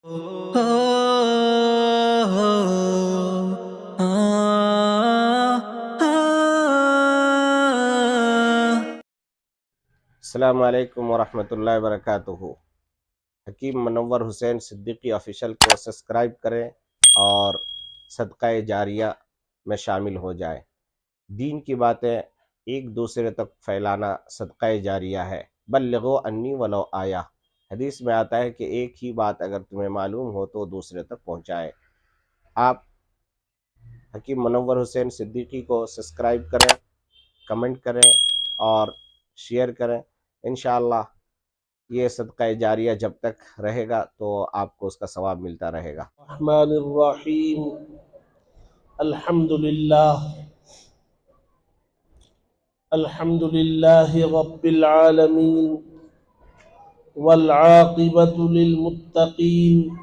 अस्सलामु अलैकुम वरहमतुल्लाहि वबरकातुहू। हकीम मुनव्वर हुसैन सिद्दीकी ऑफिशियल को सब्सक्राइब करें और सदक़ा जारिया में शामिल हो जाएं। दीन की बातें एक दूसरे तक फैलाना सदक़ा जारिया है। बल्लिगू अन्नी वलो आया। हदीस में आता है कि एक ही बात अगर तुम्हें मालूम हो तो दूसरे तक पहुँचाएँ। आप हकीम मुनव्वर हुसैन सिद्दीकी को सब्सक्राइब करें, कमेंट करें और शेयर करें। इंशाअल्लाह ये सदका जारिया जब तक रहेगा तो आपको उसका सवाब मिलता रहेगा। रहमानिर्रहीम। अल्हम्दुलिल्लाह अल्हम्दुलिल्लाहि रब्बिल आलमीन वल आक़िबतु लिल मुत्तक़ीन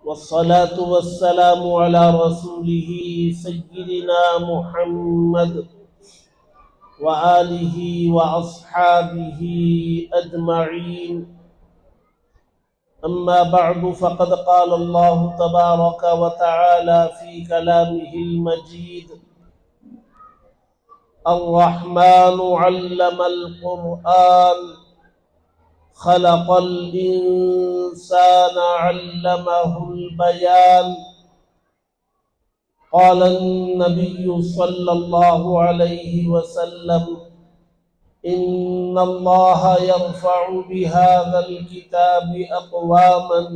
वस्सलातु वस्सलामु अला रसूलिही सय्यिदिना मुहम्मद व आलिही व अस्हाबिही अजमईन। अम्मा बअदु फ़क़द क़ाल अल्लाहु तबारक व तआला फ़ी कलामिहिल मजीद अर्रहमानु अल्लमल क़ुरआन खलक़ल इंसाना अल्लमहुल बयान। क़ाल अन्नबिय्यु सल्लल्लाहु अलैहि वसल्लम इन्नल्लाह यरफ़अु बिहाज़ल किताबि अक़वामन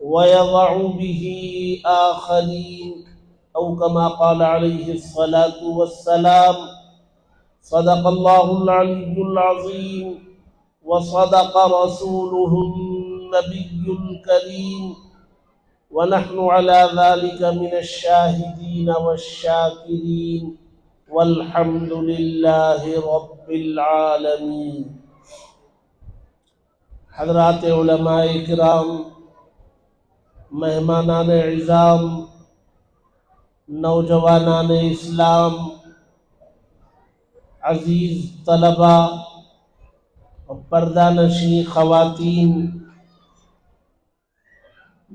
व यज़अु बिही आख़रीन औ कमा क़ाल अलैहिस्सलातु वस्सलाम। सदक़ल्लाहुल अलिय्युल अज़ीम व सदक़ रसूलुहुन नबिय्युल करीम व नहनु अला ज़ालिका मिनश शाहिदीन वश्शाकिरीन वल्हम्दुलिल्लाहि रब्बिल आलमीन। हज़रात उलमाए किराम, मेहमानान इज़ाम, नौजवानान इस्लाम, अज़ीज़ तलबा और पर्दानशी ख़वातीन,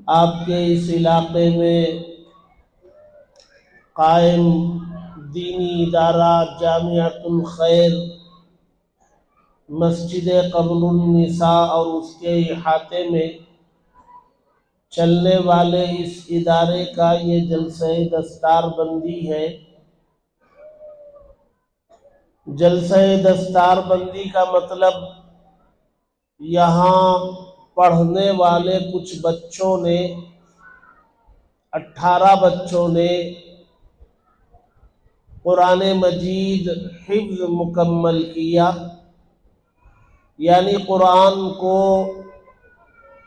आपके इस इलाक़े में कायम दीनी इदारा जामियातुल खैर मस्जिद क़ब्रुन निसा और उसके इहाते में चलने वाले इस इदारे का ये जलसे दस्तार बंदी है। जलसे दस्तार बंदी का मतलब यहाँ पढ़ने वाले कुछ बच्चों ने 18 बच्चों ने कुरान मजीद हिफ्ज़ मुकम्मल किया, यानी कुरान को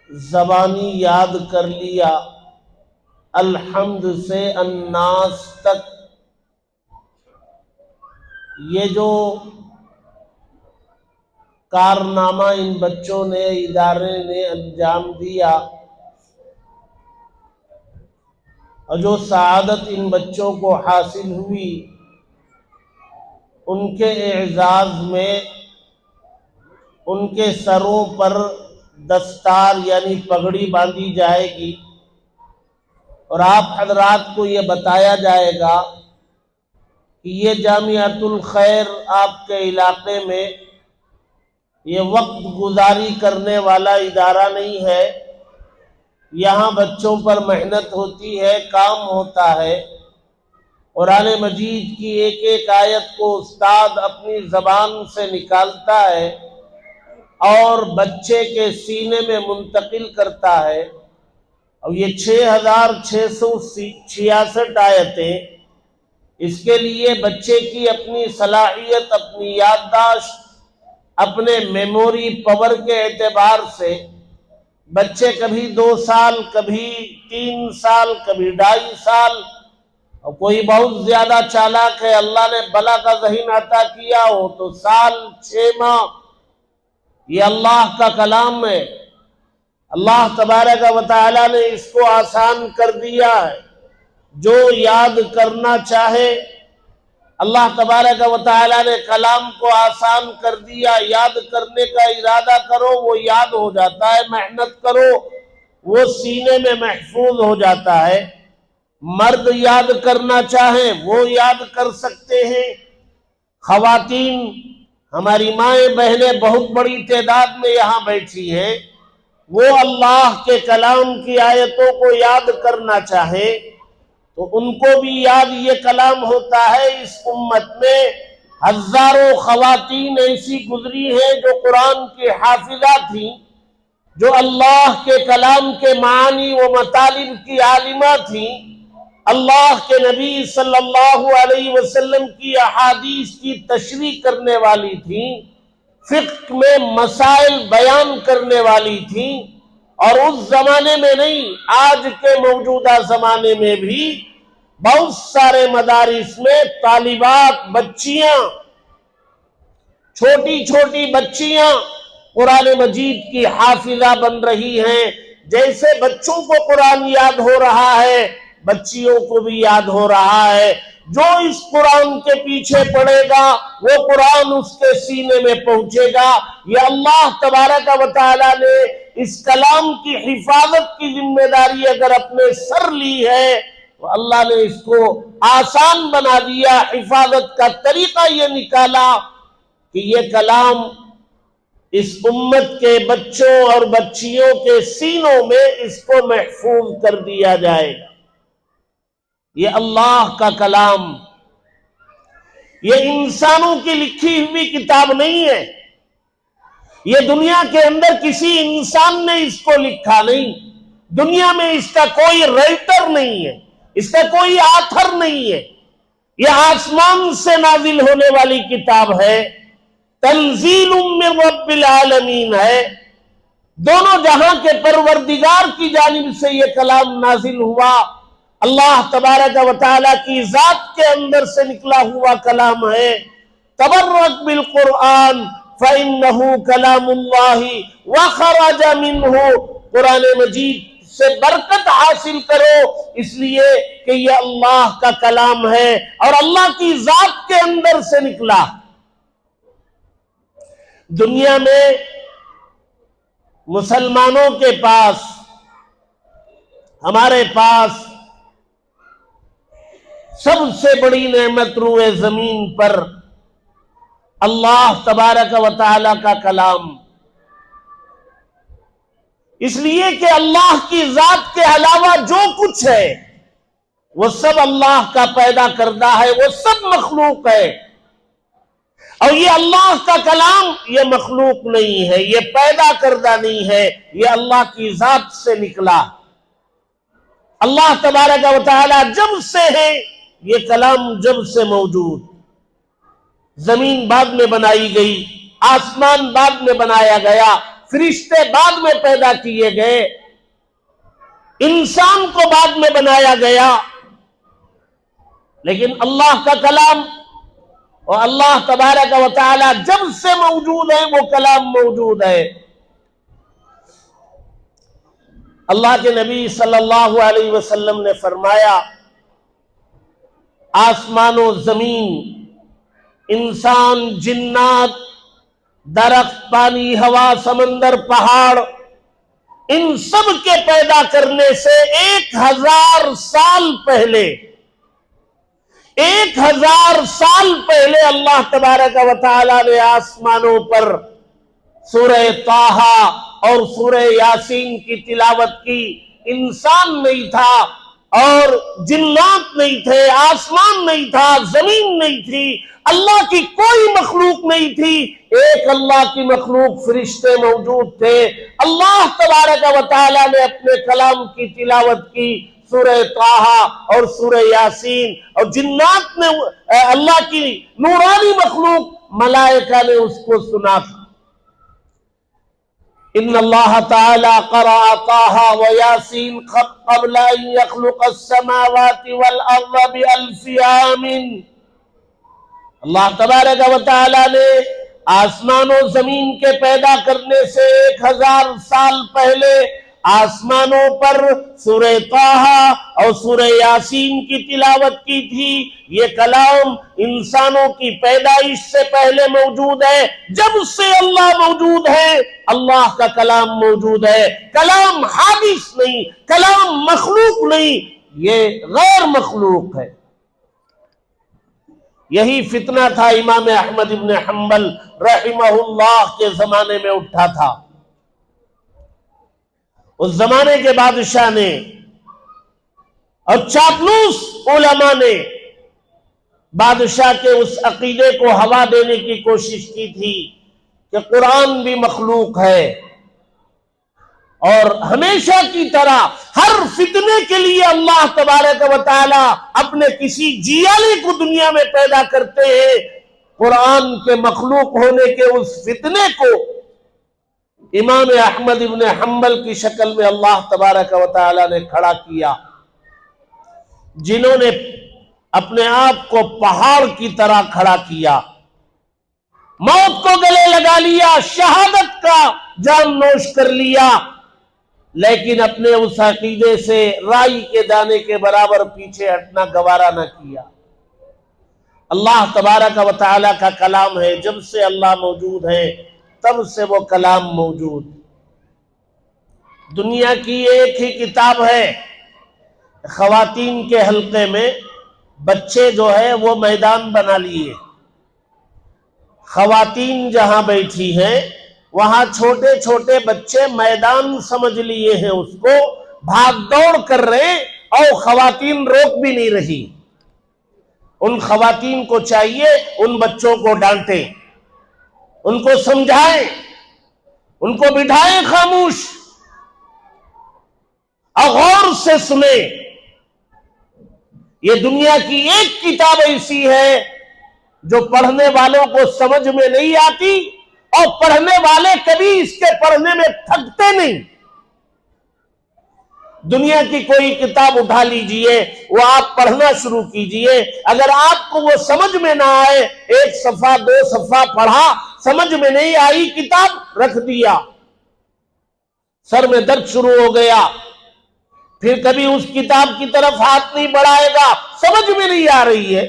ज़बानी याद कर लिया अल-हम्द से अन्नास तक। ये जो कारनामा इन बच्चों ने, इदारे ने अंजाम दिया और जो सआदत इन बच्चों को हासिल हुई, उनके एजाज़ में उनके सरों पर दस्तार यानी पगड़ी बांधी जाएगी और आप हजरात को ये बताया जाएगा कि ये जामियातुल खैर आपके इलाके में ये वक्त गुजारी करने वाला इदारा नहीं है। यहाँ बच्चों पर मेहनत होती है, काम होता है। कुरान मजीद की एक एक आयत को उस्ताद अपनी ज़बान से निकालता है और बच्चे के सीने में मुंतकिल करता है। और ये 6666 आयतें, इसके लिए बच्चे की अपनी सलाहियत, अपनी याददाश्त, अपने मेमोरी पावर के एतबार से बच्चे कभी 2 साल, कभी 3 साल, कभी 2.5 साल, और कोई बहुत ज्यादा चालाक है, अल्लाह ने बला का ज़हीन अता किया हो तो साल 6 माह। ये अल्लाह का कलाम है। अल्लाह तबारक व तआला ने इसको आसान कर दिया है। जो याद करना चाहे, अल्लाह तबारक व तआला ने कलाम को आसान कर दिया। याद करने का इरादा करो, वो याद हो जाता है। मेहनत करो, वो सीने में महफूज हो जाता है। मर्द याद करना चाहें वो याद कर सकते हैं। खवातीन, हमारी माएँ बहनें बहुत बड़ी तादाद में यहाँ बैठी हैं, वो अल्लाह के कलाम की आयतों को याद करना चाहे तो उनको भी याद ये कलाम होता है। इस उम्मत में हजारों खवातीन ऐसी गुजरी हैं जो कुरान की हाफिजा थी, जो अल्लाह के कलाम के मानी व मतालिब की आलिमा थी, अल्लाह के नबी सल्लल्लाहु अलैहि वसल्लम की अहादीस की तशरीह करने वाली थी, फिक्र में मसाइल बयान करने वाली थी। और उस जमाने में नहीं, आज के मौजूदा जमाने में भी बहुत सारे मदारिस में तालिबात, बच्चियां, छोटी छोटी बच्चियां कुरान मजीद की हाफिजा बन रही हैं। जैसे बच्चों को कुरान याद हो रहा है, बच्चियों को भी याद हो रहा है। जो इस कुरान के पीछे पड़ेगा वो कुरान उसके सीने में पहुंचेगा। ये अल्लाह तबारक व तआला ने इस कलाम की हिफाजत की जिम्मेदारी अगर अपने सर ली है तो अल्लाह ने इसको आसान बना दिया। हिफाजत का तरीका ये निकाला कि ये कलाम इस उम्मत के बच्चों और बच्चियों के सीनों में इसको महफूज कर दिया जाएगा। ये अल्लाह का कलाम, ये इंसानों की लिखी हुई किताब नहीं है। ये दुनिया के अंदर किसी इंसान ने इसको लिखा नहीं। दुनिया में इसका कोई राइटर नहीं है, इसका कोई आथर नहीं है। यह आसमान से नाजिल होने वाली किताब है, तंजीलुम मिन रब्बिल आलमीन है। दोनों जहां के परवरदिगार की जानिब से यह कलाम नाजिल हुआ। अल्लाह तबारक व तआला की जात के अंदर से निकला हुआ कलाम है। तबर्रक बिल कुरआन फइन्नहु कलामुल्लाहि व खरज मिन्हु। कुरान मजीद से बरकत हासिल करो इसलिए कि यह अल्लाह का कलाम है और अल्लाह की जात के अंदर से निकला। दुनिया में मुसलमानों के पास, हमारे पास सबसे बड़ी नेमत रूए जमीन पर अल्लाह तबारक व तआला का कलाम। इसलिए कि अल्लाह की जात के अलावा जो कुछ है वो सब अल्लाह का पैदा करदा है, वो सब मखलूक है। और ये अल्लाह का कलाम ये मखलूक नहीं है, ये पैदा करदा नहीं है, ये अल्लाह की जात से निकला। अल्लाह तबारक व तआला जब से है, ये कलाम जब से मौजूद। जमीन बाद में बनाई गई, आसमान बाद में बनाया गया, फरिश्ते बाद में पैदा किए गए, इंसान को बाद में बनाया गया, लेकिन अल्लाह का कलाम और अल्लाह तबारक व तआला जब से मौजूद है वो कलाम मौजूद है। अल्लाह के नबी सल्लल्लाहु अलैहि वसल्लम ने फरमाया, आसमानो जमीन, इंसान, जिन्नात, दरख्त, पानी, हवा, समंदर, पहाड़, इन सब के पैदा करने से 1000 साल पहले, 1000 साल पहले अल्लाह तबारक व तआला ने आसमानों पर सूरह ताहा और सूरह यासीन की तिलावत की। इंसान नहीं था और जिन्नात नहीं थे, आसमान नहीं था, जमीन नहीं थी, अल्लाह की कोई मखलूक नहीं थी। एक अल्लाह की मखलूक फरिश्ते मौजूद थे। अल्लाह तबारक व तआला ने अपने कलाम की तिलावत की, सूरह ताहा और सूरह यासीन, और जिन्नात ने, अल्लाह की नूरानी मखलूक मलाइका ने उसको सुना था। इन्नल्लाह ताला क़रा ताहा व यासीन क़ब्ल अन यख़्लुक़स समावाति वल अर्ज़ बिअल्फ़ि आमिन। अल्लाह तबारक व तआला ने आसमान और जमीन के पैदा करने से 1000 साल पहले आसमानों पर सूरह ताहा और सूरह यासीन की तिलावत की थी। ये कलाम इंसानों की पैदाइश से पहले मौजूद है। जब से अल्लाह मौजूद है, अल्लाह का कलाम मौजूद है। कलाम हादिस नहीं, कलाम मखलूक नहीं, ये गैर मखलूक है। यही फितना था इमाम अहमद इब्न हम्बल रहमहुल्लाह के जमाने में उठा था। उस जमाने के बादशाह ने और चापलूस उलमा ने बादशाह के उस अकीदे को हवा देने की कोशिश की थी कि कुरान भी मखलूक है। और हमेशा की तरह हर फितने के लिए अल्लाह तबारक व तआला अपने किसी जियाली को दुनिया में पैदा करते हैं। कुरान के मखलूक होने के उस फितने को इमाम अहमद इब्न हम्बल की शक्ल में अल्लाह तबारक व तआला ने खड़ा किया, जिन्होंने अपने आप को पहाड़ की तरह खड़ा किया, मौत को गले लगा लिया, शहादत का जान नोश कर लिया, लेकिन अपने उस अकीदे से राई के दाने के बराबर पीछे हटना गवारा न किया। अल्लाह तबारक व तआला का कलाम है। जब से अल्लाह मौजूद है तब से वो कलाम मौजूद। दुनिया की एक ही किताब है। खवातीन के हल्के में बच्चे जो है वो मैदान बना लिए। खवातीन जहां बैठी हैं वहां छोटे छोटे बच्चे मैदान समझ लिए हैं, उसको भाग दौड़ कर रहे और खवातीन रोक भी नहीं रही। उन खवातीन को चाहिए उन बच्चों को डांटें, उनको समझाएं, उनको बिठाएं खामोश और गौर से सुने। ये दुनिया की एक किताब ऐसी है जो पढ़ने वालों को समझ में नहीं आती और पढ़ने वाले कभी इसके पढ़ने में थकते नहीं। दुनिया की कोई किताब उठा लीजिए, वो आप पढ़ना शुरू कीजिए, अगर आपको वो समझ में ना आए, एक सफा दो सफा पढ़ा, समझ में नहीं आई, किताब रख दिया, सर में दर्द शुरू हो गया, फिर कभी उस किताब की तरफ हाथ नहीं बढ़ाएगा, समझ में नहीं आ रही है।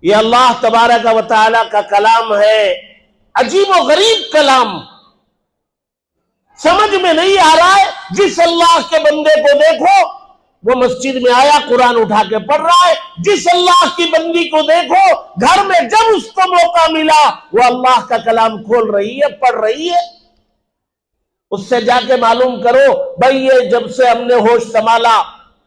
ये अल्लाह तबारक व तआला का कलाम है, अजीब व गरीब कलाम, समझ में नहीं आ रहा है। जिस अल्लाह के बंदे को देखो वो मस्जिद में आया कुरान उठा के पढ़ रहा है, जिस अल्लाह की बंदी को देखो घर में जब उसको मौका मिला वो अल्लाह का कलाम खोल रही है, पढ़ रही है। उससे जाके मालूम करो, भाई ये जब से हमने होश संभाला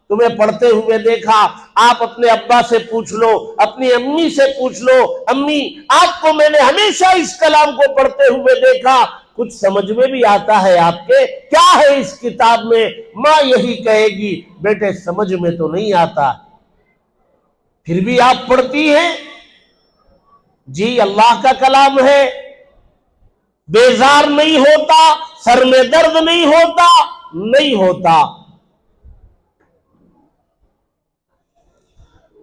तुम्हें पढ़ते हुए देखा। आप अपने अब्बा से पूछ लो, अपनी अम्मी से पूछ लो, अम्मी आपको मैंने हमेशा इस कलाम को पढ़ते हुए देखा, कुछ समझ में भी आता है आपके? क्या है इस किताब में? माँ यही कहेगी, बेटे समझ में तो नहीं आता, फिर भी आप पढ़ती हैं। जी अल्लाह का कलाम है, बेजार नहीं होता, सर में दर्द नहीं होता, नहीं होता।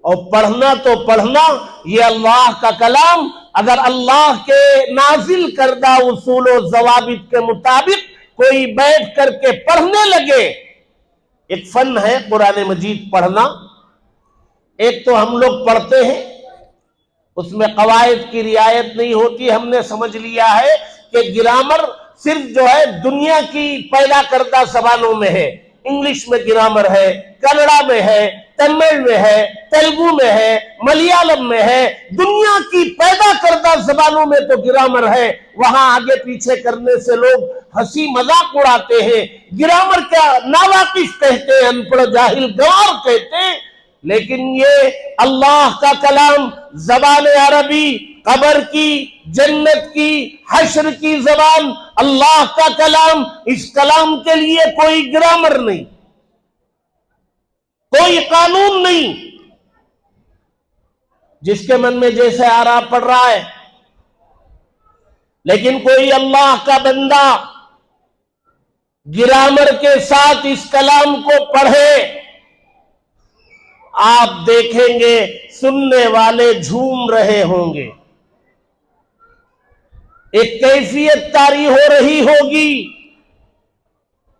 और पढ़ना तो पढ़ना, ये अल्लाह का कलाम अगर अल्लाह के नाजिल करदा उसूल और जवाबित के मुताबिक कोई बैठ करके पढ़ने लगे, एक फन है कुरान मजीद पढ़ना। एक तो हम लोग पढ़ते हैं, उसमें कवायद की रियायत नहीं होती। हमने समझ लिया है कि ग्रामर सिर्फ जो है दुनिया की पैदा करदा जबानों में है। इंग्लिश में ग्रामर है, कन्नड़ा में है, तमिल में है, तेलुगु में है, मलयालम में है। दुनिया की पैदा करदा जबानों में तो ग्रामर है, वहां आगे पीछे करने से लोग हंसी मजाक उड़ाते हैं। ग्रामर क्या नावाकिफ कहते हैं, अनपढ़ जाहिल गवार कहते हैं। लेकिन ये अल्लाह का कलाम, जबान अरबी, कब्र की, जन्नत की, हश्र की जबान, अल्लाह का कलाम, इस कलाम के लिए कोई ग्रामर नहीं, कोई कानून नहीं। जिसके मन में जैसे आ रहा पढ़ रहा है। लेकिन कोई अल्लाह का बंदा ग्रामर के साथ इस कलाम को पढ़े, आप देखेंगे सुनने वाले झूम रहे होंगे। एक कैफियत तारी हो रही होगी,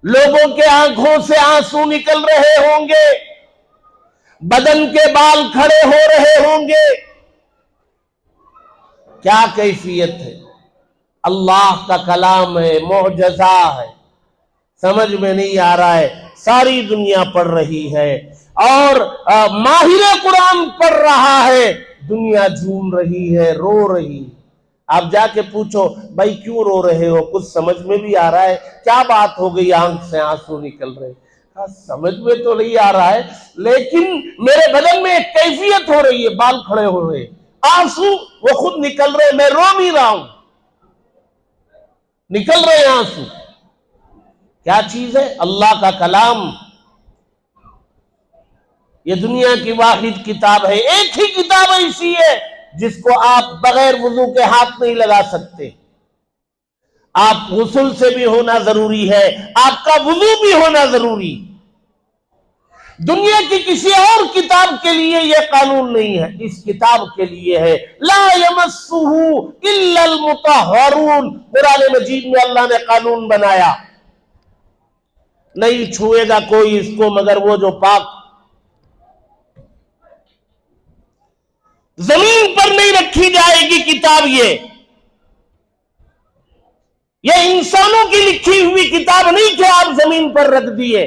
लोगों के आंखों से आंसू निकल रहे होंगे, बदन के बाल खड़े हो रहे होंगे। क्या कैफियत है? अल्लाह का कलाम है, मोअज़ज़ा है, समझ में नहीं आ रहा है। सारी दुनिया पढ़ रही है और माहिर कुरान पढ़ रहा है, दुनिया झूम रही है, रो रही है। आप जाके पूछो, भाई क्यों रो रहे हो? कुछ समझ में भी आ रहा है? क्या बात हो गई, आंख से आंसू निकल रहे? समझ में तो नहीं आ रहा है, लेकिन मेरे बदन में एक कैफियत हो रही है, बाल खड़े हो रहे, आंसू वो खुद निकल रहे, मैं रो नहीं रहा हूं, निकल रहे आंसू। क्या चीज है? अल्लाह का कलाम। ये दुनिया की वाहिद किताब है, एक ही किताब ऐसी है जिसको आप बगैर वुजू के हाथ नहीं लगा सकते। आप गुस्ल से भी होना जरूरी है, आपका वुजू भी होना जरूरी। दुनिया की किसी और किताब के लिए यह कानून नहीं है, इस किताब के लिए है। ला यमस्सुहु इल्लल मुतahharun। कुरान मजीद में अल्लाह ने कानून बनाया, नहीं छुएगा कोई इसको मगर वो जो पाक। जमीन पर नहीं रखी जाएगी किताब। ये इंसानों की लिखी हुई किताब नहीं कि आप जमीन पर रख दिए।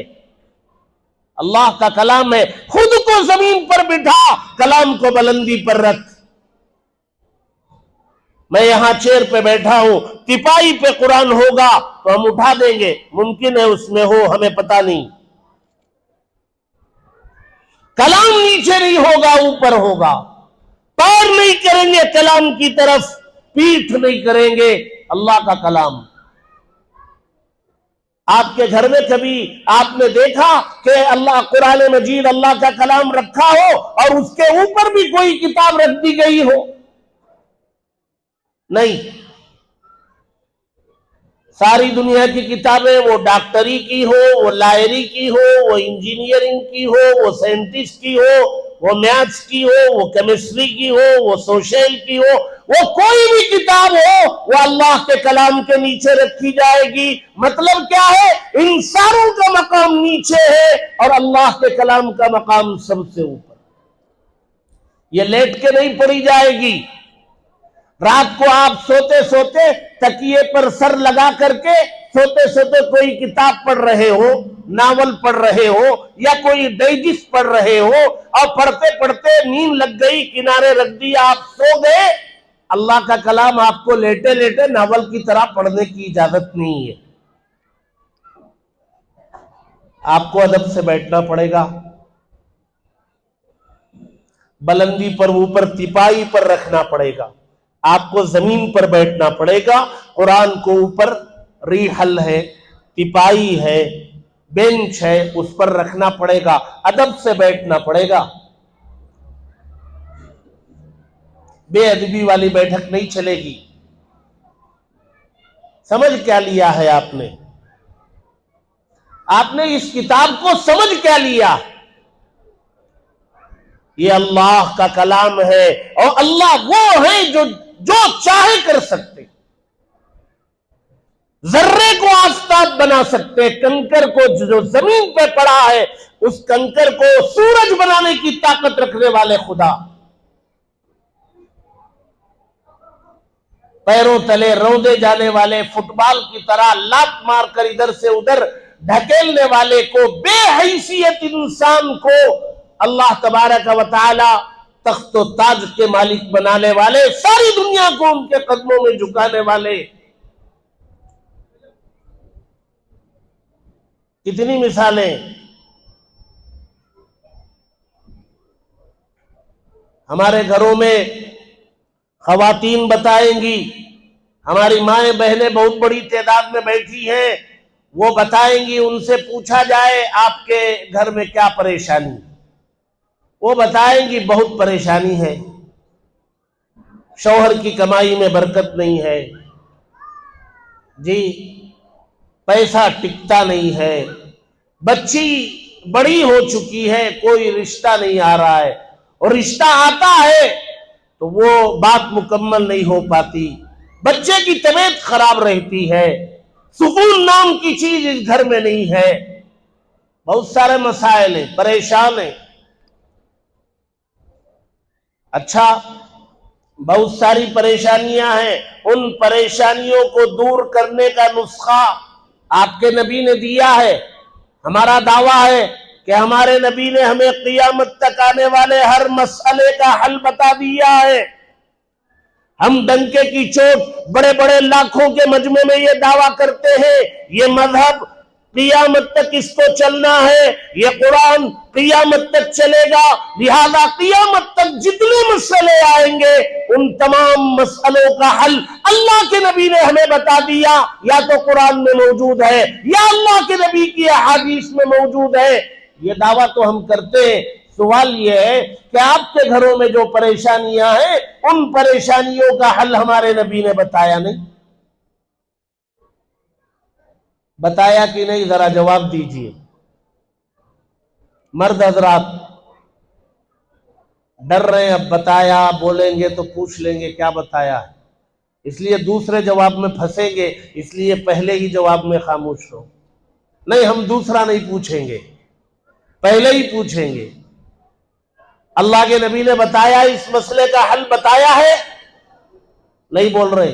अल्लाह का कलाम है, खुद को जमीन पर बिठा, कलाम को बुलंदी पर रख। मैं यहां चेयर पे बैठा हूं, तिपाही पे कुरान होगा तो हम उठा देंगे, मुमकिन है उसमें हो, हमें पता नहीं। कलाम नीचे नहीं होगा, ऊपर होगा। पैर नहीं करेंगे कलाम की तरफ, पीठ नहीं करेंगे। अल्लाह का कलाम। आपके घर में कभी आपने देखा कि अल्लाह कुरान मजीद अल्लाह का कलाम रखा हो और उसके ऊपर भी कोई किताब रख दी गई हो? नहीं। सारी दुनिया की किताबें, वो डॉक्टरी की हो, वो लायरी की हो, वो इंजीनियरिंग की हो, वो साइंटिस्ट की हो, वो मैथ्स की हो, वो केमिस्ट्री की हो, वो सोशल की हो, वो कोई भी किताब हो, वो अल्लाह के कलाम के नीचे रखी जाएगी। मतलब क्या है? इंसानों का मकाम नीचे है और अल्लाह के कलाम का मकाम सबसे ऊपर। ये लेट के नहीं पढ़ी जाएगी। रात को आप सोते सोते तकिए पर सर लगा करके सोते सोते कोई किताब पढ़ रहे हो, नावल पढ़ रहे हो या कोई डाइजेस्ट पढ़ रहे हो और पढ़ते पढ़ते नींद लग गई, किनारे रख दिया, आप सो गए। अल्लाह का कलाम आपको लेटे लेटे नावल की तरह पढ़ने की इजाजत नहीं है। आपको अदब से बैठना पड़ेगा, बुलंदी पर, ऊपर तिपाही पर रखना पड़ेगा। आपको जमीन पर बैठना पड़ेगा। कुरान को ऊपर रिहल है, तिपाही है, बेंच है, उस पर रखना पड़ेगा, अदब से बैठना पड़ेगा। बेअदबी वाली बैठक नहीं चलेगी। समझ क्या लिया है आपने? आपने इस किताब को समझ क्या लिया? ये अल्लाह का कलाम है और अल्लाह वो है जो चाहे कर सकते। जर्रे को आस्ताब बना सकते, कंकर को जो जमीन पे पड़ा है उस कंकर को सूरज बनाने की ताकत रखने वाले खुदा। पैरों तले रौंदे जाने वाले फुटबॉल की तरह लात मारकर इधर से उधर ढकेलने वाले को, बेहैसियत इंसान को अल्लाह तबारक व तआला तख्त व ताज के मालिक बनाने वाले, सारी दुनिया को उनके कदमों में झुकाने वाले। कितनी मिसालें हमारे घरों में खवातीन बताएंगी। हमारी माएं बहनें बहुत बड़ी तादाद में बैठी हैं, वो बताएंगी। उनसे पूछा जाए आपके घर में क्या परेशानी, वो बताएंगी बहुत परेशानी है, शौहर की कमाई में बरकत नहीं है जी, पैसा टिकता नहीं है, बच्ची बड़ी हो चुकी है, कोई रिश्ता नहीं आ रहा है, और रिश्ता आता है तो वो बात मुकम्मल नहीं हो पाती। बच्चे की तबीयत खराब रहती है, सुकून नाम की चीज इस घर में नहीं है, बहुत सारे मसाइल हैं, परेशान है। अच्छा, बहुत सारी परेशानियां हैं, उन परेशानियों को दूर करने का नुस्खा आपके नबी ने दिया है। हमारा दावा है कि हमारे नबी ने हमें क़ियामत तक आने वाले हर मसले का हल बता दिया है। हम डंके की चोट बड़े बड़े लाखों के मजमे में ये दावा करते हैं, ये मजहब क़ियामत तक इसको चलना है, ये कुरान क़ियामत तक चलेगा, लिहाजा क़ियामत तक जितने मसले आएंगे उन तमाम मसलों का हल अल्लाह के नबी ने हमें बता दिया। या तो कुरान में मौजूद है या अल्लाह के नबी की अहादीस में मौजूद है। ये दावा तो हम करते हैं। सवाल यह है कि आपके घरों में जो परेशानियां हैं उन परेशानियों का हल हमारे नबी ने बताया नहीं? बताया कि नहीं? जरा जवाब दीजिए। मर्द हजरात डर रहे हैं, अब बताया बोलेंगे तो पूछ लेंगे क्या बताया है, इसलिए दूसरे जवाब में फंसेंगे, इसलिए पहले ही जवाब में खामोश रहो। नहीं, हम दूसरा नहीं पूछेंगे, पहले ही पूछेंगे। अल्लाह के नबी ने बताया, इस मसले का हल बताया है? नहीं बोल रहे,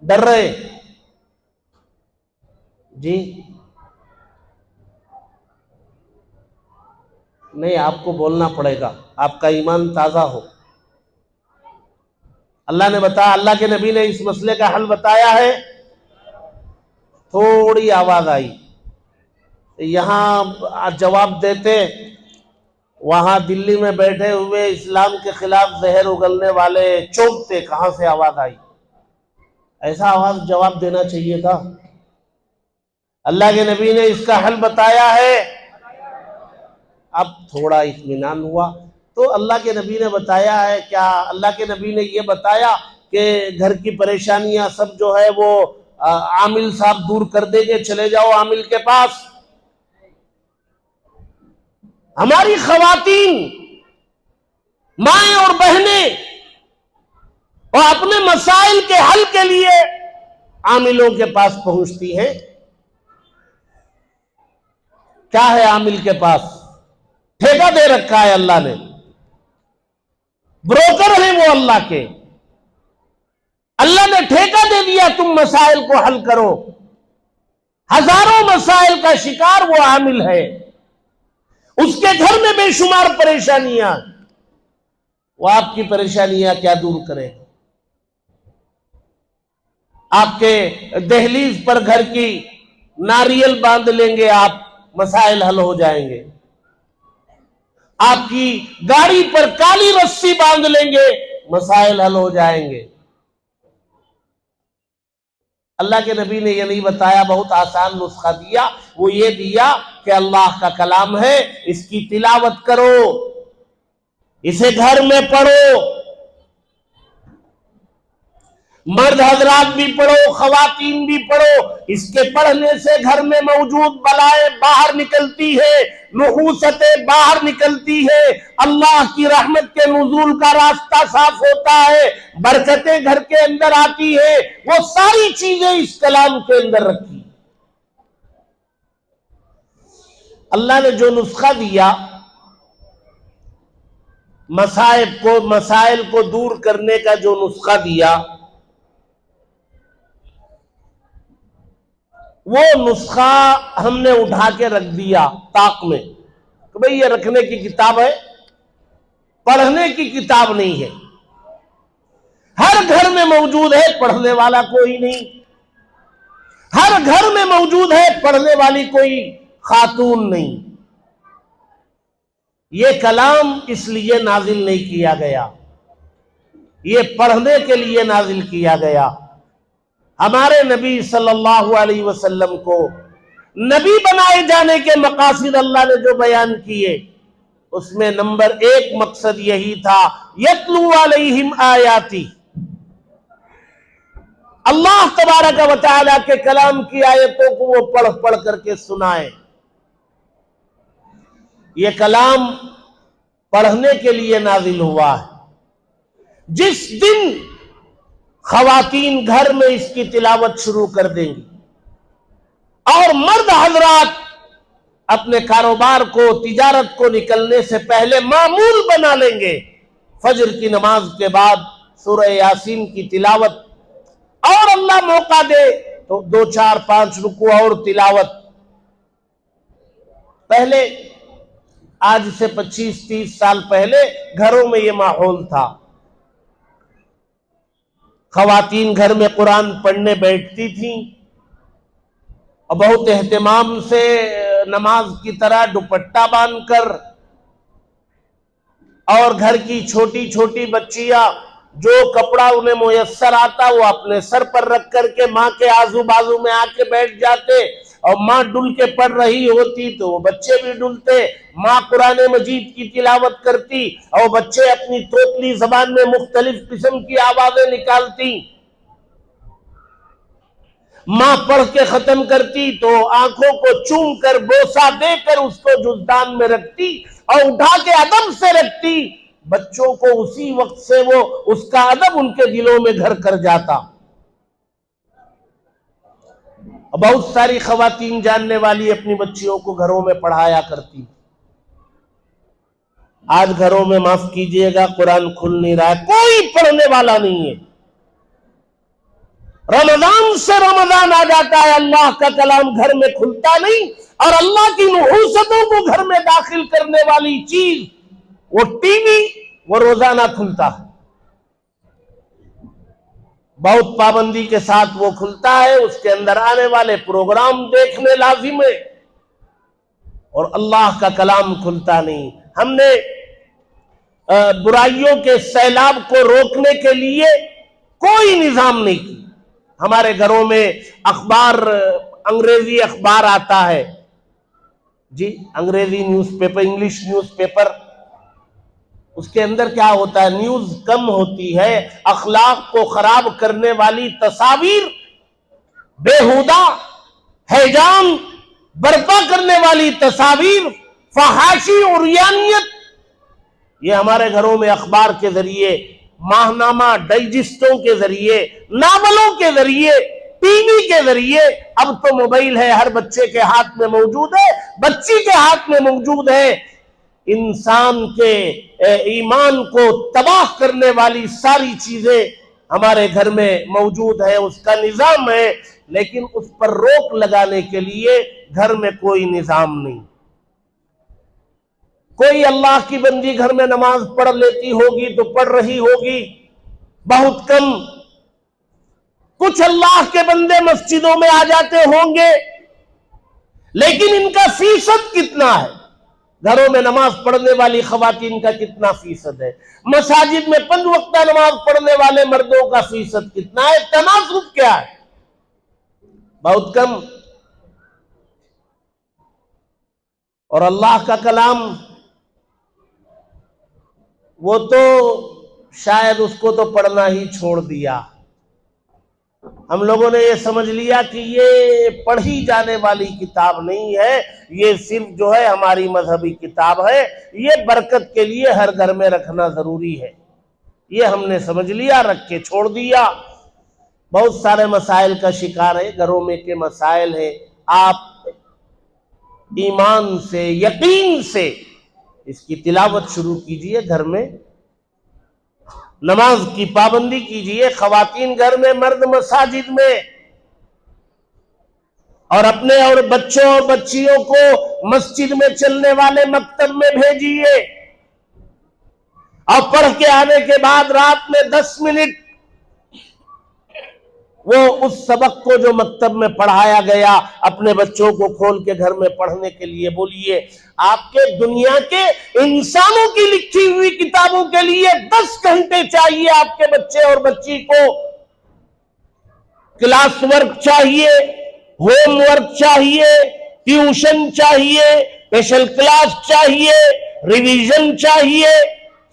डर रहे जी? नहीं, आपको बोलना पड़ेगा, आपका ईमान ताजा हो। अल्लाह ने बताया, अल्लाह के नबी ने इस मसले का हल बताया है? थोड़ी आवाज आई, यहां जवाब देते, वहां दिल्ली में बैठे हुए इस्लाम के खिलाफ जहर उगलने वाले चौंकते, कहां से आवाज आई? ऐसा आवाज जवाब देना चाहिए था। अल्लाह के नबी ने इसका हल बताया है। अब थोड़ा इत्मीनान हुआ। तो अल्लाह के नबी ने बताया है क्या? अल्लाह के नबी ने यह बताया कि घर की परेशानियां सब जो है वो आमिल साहब दूर कर देंगे, चले जाओ आमिल के पास। हमारी खवातीन, माएं और बहनें और अपने मसाइल के हल के लिए आमिलों के पास पहुंचती हैं। क्या है आमिल के पास? ठेका दे रखा है अल्लाह ने, ब्रोकर हैं वो अल्लाह के। अल्लाह ने ठेका दे दिया, तुम मसाइल को हल करो। हजारों मसाइल का शिकार वो आमिल है, उसके घर में बेशुमार परेशानियां, वो आपकी परेशानियां क्या दूर करे? आपके दहलीज पर घर की नारियल बांध लेंगे आप, मसाइल हल हो जाएंगे। आपकी गाड़ी पर काली रस्सी बांध लेंगे, मसाइल हल हो जाएंगे। अल्लाह के नबी ने यह नहीं बताया, बहुत आसान नुस्खा दिया। वो ये दिया कि अल्लाह का कलाम है, इसकी तिलावत करो, इसे घर में पढ़ो। मर्द हजरात भी पढ़ो, खवातीन भी पढ़ो। इसके पढ़ने से घर में मौजूद बलाएं बाहर निकलती है, नुहूसतें बाहर निकलती है, अल्लाह की रहमत के नुज़ूल का रास्ता साफ होता है, बरकतें घर के अंदर आती है। वो सारी चीजें इस कलाम के अंदर रखी। अल्लाह ने जो नुस्खा दिया मसाइल को दूर करने का, जो नुस्खा दिया, वो नुस्खा हमने उठा के रख दिया ताक में, तो भाई ये रखने की किताब है, पढ़ने की किताब नहीं है। हर घर में मौजूद है, पढ़ने वाला कोई नहीं। हर घर में मौजूद है, पढ़ने वाली कोई खातून नहीं। ये कलाम इसलिए नाजिल नहीं किया गया, ये पढ़ने के लिए नाजिल किया गया। हमारे नबी सल्लल्लाहु अलैहि वसल्लम को नबी बनाए जाने के मकासद अल्लाह ने जो बयान किए, उसमें नंबर 1 मकसद यही था, यतलू अलैहिम आयाती, अल्लाह तबारक व तआला के कलाम की आयतों को वो पढ़ पढ़ करके सुनाए। ये कलाम पढ़ने के लिए नाजिल हुआ है। जिस दिन खवातीन घर में इसकी तिलावत शुरू कर देंगी और मर्द हजरात अपने कारोबार को, तिजारत को निकलने से पहले मामूल बना लेंगे फजर की नमाज के बाद सूरह यासीन की तिलावत, और अल्लाह मौका दे तो 2 4 5 रुकू और तिलावत। पहले, आज से 25-30 साल पहले घरों में यह माहौल था। खवातीन घर में कुरान पढ़ने बैठती थीं और बहुत एहतमाम से नमाज की तरह दुपट्टा बांधकर, और घर की छोटी छोटी बच्चियां जो कपड़ा उन्हें मुयस्सर आता वो अपने सर पर रख करके माँ के आजू बाजू में आके बैठ जाते, और माँ डुल के पढ़ रही होती तो वो बच्चे भी डुलते। माँ कुरान मजीद की तिलावत करती और बच्चे अपनी तोतली जबान में मुख्तलिफ किस्म की आवाजें निकालती। माँ पढ़ के खत्म करती तो आंखों को चूम कर, बोसा देकर उसको जुज़दान में रखती और उठा के अदब से रखती। बच्चों को उसी वक्त से वो उसका अदब उनके दिलों में घर कर जाता। बहुत सारी खवातीन जानने वाली अपनी बच्चियों को घरों में पढ़ाया करती। आज घरों में माफ कीजिएगा कुरान खुल नहीं रहा है, कोई पढ़ने वाला नहीं है। रमजान से रमजान आ जाता है, अल्लाह का कलाम घर में खुलता नहीं, और अल्लाह की नहूसतों को घर में दाखिल करने वाली चीज वो टीवी, वो रोजाना खुलता है। बहुत पाबंदी के साथ वो खुलता है, उसके अंदर आने वाले प्रोग्राम देखने लाजिम है, और अल्लाह का कलाम खुलता नहीं। हमने बुराइयों के सैलाब को रोकने के लिए कोई निजाम नहीं किया। हमारे घरों में अखबार, अंग्रेजी अखबार आता है जी, अंग्रेजी न्यूज़पेपर, इंग्लिश न्यूज़पेपर, उसके अंदर क्या होता है, न्यूज कम होती है, अखलाक को खराब करने वाली तस्वीर, बेहुदा हैजान बर्पा करने वाली तस्वीर, फहाशी और रियानियत, ये हमारे घरों में अखबार के जरिए, माहनामा डाइजेस्टों के जरिए, नावलों के जरिए, टीवी के जरिए, अब तो मोबाइल है, हर बच्चे के हाथ में मौजूद है, बच्ची के हाथ में मौजूद है। इंसान के ईमान को तबाह करने वाली सारी चीजें हमारे घर में मौजूद है, उसका निजाम है, लेकिन उस पर रोक लगाने के लिए घर में कोई निजाम नहीं। कोई अल्लाह की बंदी घर में नमाज पढ़ लेती होगी तो पढ़ रही होगी, बहुत कम। कुछ अल्लाह के बंदे मस्जिदों में आ जाते होंगे, लेकिन इनका फीसद कितना है? घरों में नमाज पढ़ने वाली खवातीन का कितना फीसद है? मसाजिद में 5 वक्त नमाज पढ़ने वाले मर्दों का फीसद कितना है? तनासुब क्या है? बहुत कम। और अल्लाह का कलाम वो तो शायद उसको तो पढ़ना ही छोड़ दिया। हम लोगों ने ये समझ लिया कि ये पढ़ी जाने वाली किताब नहीं है, ये सिर्फ जो है हमारी मजहबी किताब है, ये बरकत के लिए हर घर में रखना जरूरी है। ये हमने समझ लिया, रख के छोड़ दिया। बहुत सारे मसाइल का शिकार है, घरों में के मसाइल है। आप ईमान से, यकीन से इसकी तिलावत शुरू कीजिए, घर में नमाज की पाबंदी कीजिए, खवातीन घर में, मर्द मसाजिद में, और अपने और बच्चों और बच्चियों को मस्जिद में चलने वाले मकतब में भेजिए, और पढ़ के आने के बाद रात में 10 मिनट वो उस सबक को जो मकतब में पढ़ाया गया अपने बच्चों को खोल के घर में पढ़ने के लिए बोलिए। आपके दुनिया के इंसानों की लिखी हुई किताबों के लिए 10 घंटे चाहिए आपके बच्चे और बच्ची को। क्लास वर्क चाहिए, होमवर्क चाहिए, ट्यूशन चाहिए, स्पेशल क्लास चाहिए, रिवीजन चाहिए,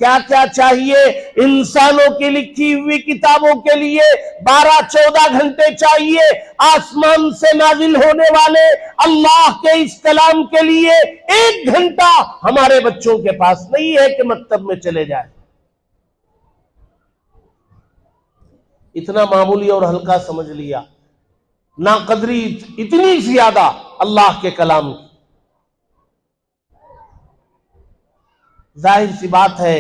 क्या क्या चाहिए। इंसानों की लिखी हुई किताबों के लिए 12-14 घंटे चाहिए। आसमान से नाजिल होने वाले अल्लाह के इस कलाम के लिए 1 घंटा हमारे बच्चों के पास नहीं है कि मकतब में चले जाए। इतना मामूली और हल्का समझ लिया, नाकदरी इतनी ज्यादा अल्लाह के कलाम की। जाहिर सी बात है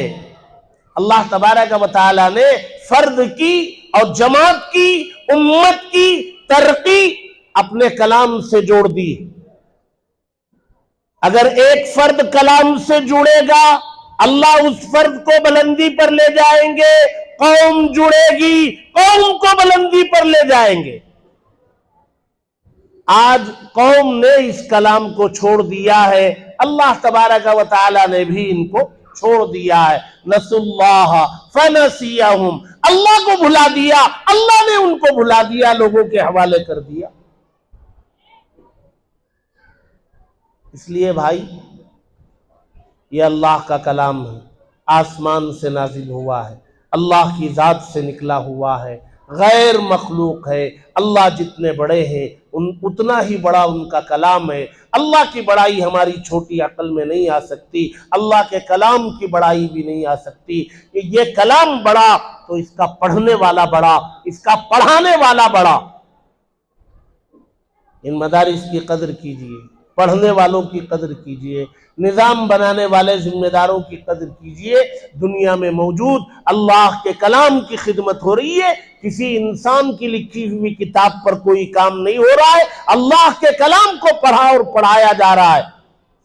अल्लाह तबारक व तआला ने फर्द की और जमात की, उम्मत की तरक्की अपने कलाम से जोड़ दी। अगर एक फर्द कलाम से जुड़ेगा, अल्लाह उस फर्द को बुलंदी पर ले जाएंगे, कौम जुड़ेगी, कौम को बुलंदी पर ले जाएंगे। आज कौम ने इस कलाम को छोड़ दिया है, अल्लाह तबारक व तआला ने भी इनको छोड़ दिया है। नसुल्लाह फनसियहुम, अल्लाह को भुला दिया, अल्लाह ने उनको भुला दिया, लोगों के हवाले कर दिया। इसलिए भाई ये अल्लाह का कलाम है, आसमान से नाजिल हुआ है, अल्लाह की जात से निकला हुआ है, गैर मखलूक है। अल्लाह जितने बड़े हैं उतना ही बड़ा उनका कलाम है। अल्लाह की बड़ाई हमारी छोटी अकल में नहीं आ सकती, अल्लाह के कलाम की बड़ाई भी नहीं आ सकती। ये कलाम बड़ा तो इसका पढ़ने वाला बड़ा, इसका पढ़ाने वाला बड़ा। इन मदारिस की कदर कीजिए, पढ़ने वालों की कदर कीजिए, निज़ाम बनाने वाले जिम्मेदारों की कदर कीजिए। दुनिया में मौजूद अल्लाह के कलाम की खिदमत हो रही है, किसी इंसान की लिखी हुई किताब पर कोई काम नहीं हो रहा है, अल्लाह के कलाम को पढ़ा और पढ़ाया जा रहा है।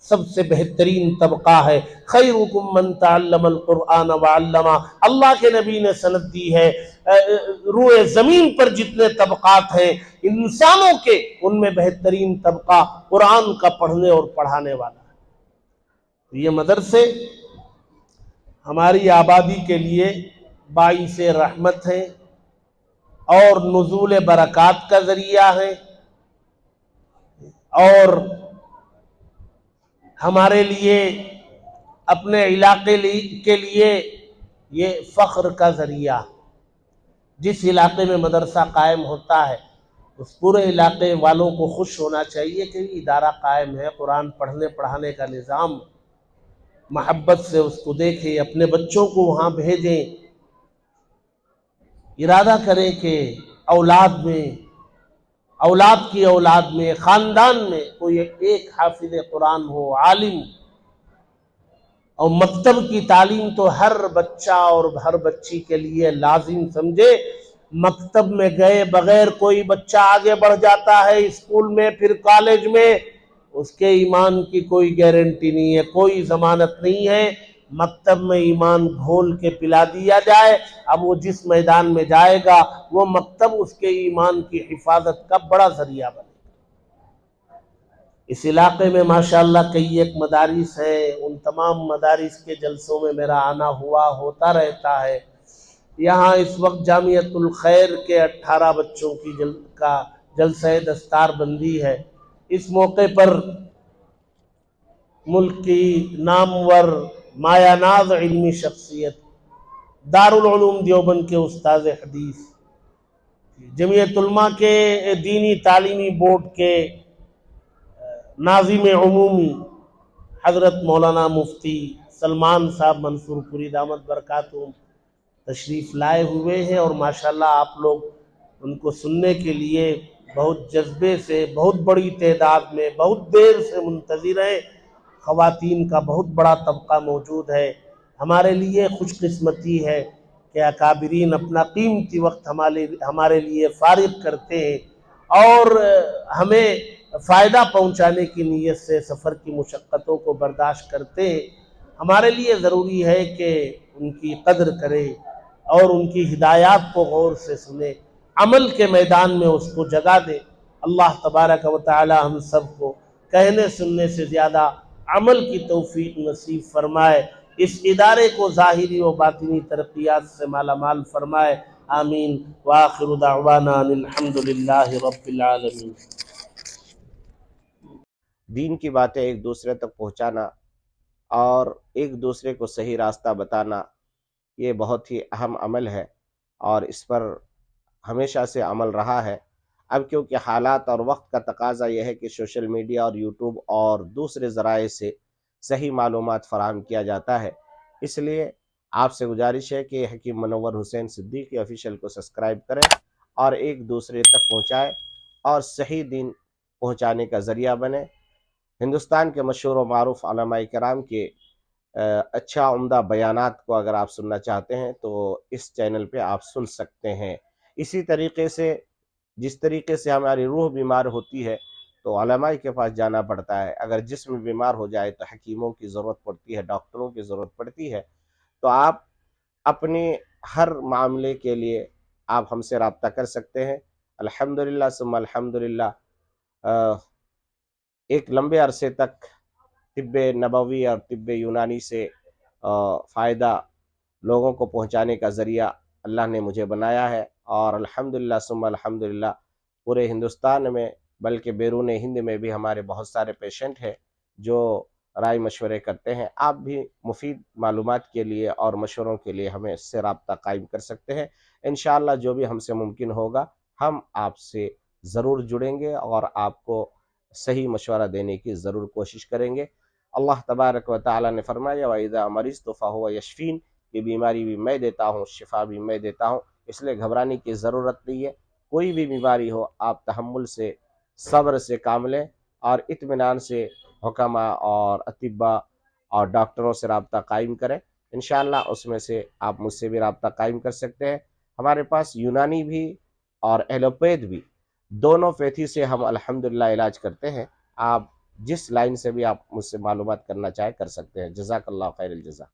सबसे बेहतरीन तबका है खैरुकुम मन तअल्लमल कुरआन व अल्लमा। अल्लाह के नबी ने सनद दी है, रूए जमीन पर जितने तबकात हैं इंसानों के, उनमें बेहतरीन तबका कुरान का पढ़ने और पढ़ाने वाला है। ये मदरसे हमारी आबादी के लिए बाइसे रहमत है और नुज़ूल बरक़ात का जरिया है, और हमारे लिए अपने इलाके के लिए ये फ़ख्र का ज़रिया। जिस इलाके में मदरसा कायम होता है उस पूरे इलाके वालों को खुश होना चाहिए कि इदारा कायम है, कुरान पढ़ने पढ़ाने का निज़ाम, मोहब्बत से उसको देखें, अपने बच्चों को वहाँ भेजें। इरादा करें कि औलाद की औलाद में, ख़ानदान में कोई एक हाफिज़ कुरान हो, आलिम। और मकतब की तालीम तो हर बच्चा और हर बच्ची के लिए लाजिम समझे। मकतब में गए बगैर कोई बच्चा आगे बढ़ जाता है स्कूल में, फिर कॉलेज में, उसके ईमान की कोई गारंटी नहीं है, कोई जमानत नहीं है। मकतब में ईमान घोल के पिला दिया जाए, अब वो जिस मैदान में जाएगा वो मकतब उसके ईमान की हिफाजत का बड़ा जरिया बने। इस इलाके में माशाअल्लाह कई एक मदारिस है, उन तमाम मदारिस के जलसों में मेरा आना हुआ होता रहता है। यहाँ इस वक्त जामियतुल खैर के 18 बच्चों की जलसे दस्तार बंदी है। इस मौके पर मुल्क की नामवर मायानाज इल्मी शख्सियत दारुल उलूम देवबंद के उस्ताद हदीस, जमीयत उलमा के दीनी तालीमी बोर्ड के नाज़िम उमूमी हज़रत मौलाना मुफ्ती सलमान साहब मंसूरपुरी दामत बरकातुहुम तशरीफ़ लाए हुए हैं, और माशाल्लाह आप लोग उनको सुनने के लिए बहुत जज्बे से, बहुत बड़ी तादाद में, बहुत देर से मुंतज़िर हैं। ख़वातीन का बहुत बड़ा तबका मौजूद है। हमारे लिए खुशकिस्मती है कि अकाबिरीन अपना कीमती वक्त हमारे लिए फ़ारिग करते हैं और हमें फ़ायदा पहुंचाने की नीयत से सफ़र की मुशक्क़तों को बर्दाश्त करते हैं। हमारे लिए ज़रूरी है कि उनकी कदर करें और उनकी हिदायत को गौर से सुने, अमल के मैदान में उसको जगह दे। अल्लाह तबारक व तआला हम सबको कहने सुनने से ज़्यादा अमल की तौफीक नसीब फरमाए, इस इदारे को ज़ाहिरी व बातिनी तरक्यात से माला माल फरमाए। आमीन। व आखिरु दाअवाना अनिल हम्दुलिल्लाहि रब्बिल आलमीन। दीन की बातें एक दूसरे तक पहुंचाना और एक दूसरे को सही रास्ता बताना, ये बहुत ही अहम अमल है और इस पर हमेशा से अमल रहा है। अब क्योंकि हालात और वक्त का तकाजा यह है कि सोशल मीडिया और यूट्यूब और दूसरे ज़राए से सही मालूमात फ़राहम किया जाता है, इसलिए आपसे गुजारिश है कि हकीम मुनव्वर हुसैन सिद्दीकी ऑफिशियल को सब्सक्राइब करें और एक दूसरे तक पहुँचाएँ और सही दीन पहुँचाने का ज़रिया बने। हिंदुस्तान के मशहूर व मारूफ उलमाए किराम के अच्छा उम्दा बयानात को अगर आप सुनना चाहते हैं तो इस चैनल पे आप सुन सकते हैं। इसी तरीके से जिस तरीके से हमारी रूह बीमार होती है तो उलमाए के पास जाना पड़ता है, अगर जिस्म बीमार हो जाए तो हकीमों की ज़रूरत पड़ती है, डॉक्टरों की ज़रूरत पड़ती है। तो आप अपने हर मामले के लिए आप हमसे रब्ता कर सकते हैं। अल्हम्दुलिल्लाह सुम्मा अल्हम्दुलिल्लाह, एक लंबे अरसे तक तिब्बे नबवी और तिब्बे यूनानी से फ़ायदा लोगों को पहुंचाने का ज़रिया अल्लाह ने मुझे बनाया है और अल्हम्दुलिल्लाह सुम्मा अल्हम्दुलिल्लाह पूरे हिंदुस्तान में बल्कि बैरून हिंद में भी हमारे बहुत सारे पेशेंट हैं जो राय मशवरे करते हैं। आप भी मुफीद मालूमात के लिए और मशवरों के लिए हमें इससे रब्ता कायम कर सकते हैं। इंशाअल्लाह जो भी हमसे मुमकिन होगा हम आपसे ज़रूर जुड़ेंगे और आपको सही मशवरा देने की ज़रूर कोशिश करेंगे। अल्लाह तबारक व तआला ने फरमाया वइज़ा मरिज़्तु फ़हुव यशफ़ीन, कि बीमारी भी मैं देता हूँ, शिफा भी मैं देता हूँ, इसलिए घबराने की ज़रूरत नहीं है। कोई भी बीमारी हो आप तहम्मुल से, सब्र से काम लें और इत्मीनान से हुक्मा और अतिब्बा और डॉक्टरों से रब्ता कायम करें। इंशाअल्लाह उसमें से आप मुझसे भी रब्ता कायम कर सकते हैं। हमारे पास यूनानी भी और एलोपैथ भी दोनों पैथी से हम अल्हम्दुलिल्लाह इलाज करते हैं। आप जिस लाइन से भी आप मुझसे मालूमात करना चाहें कर सकते हैं। जज़ाकल्लाहु खैरल जज़ा।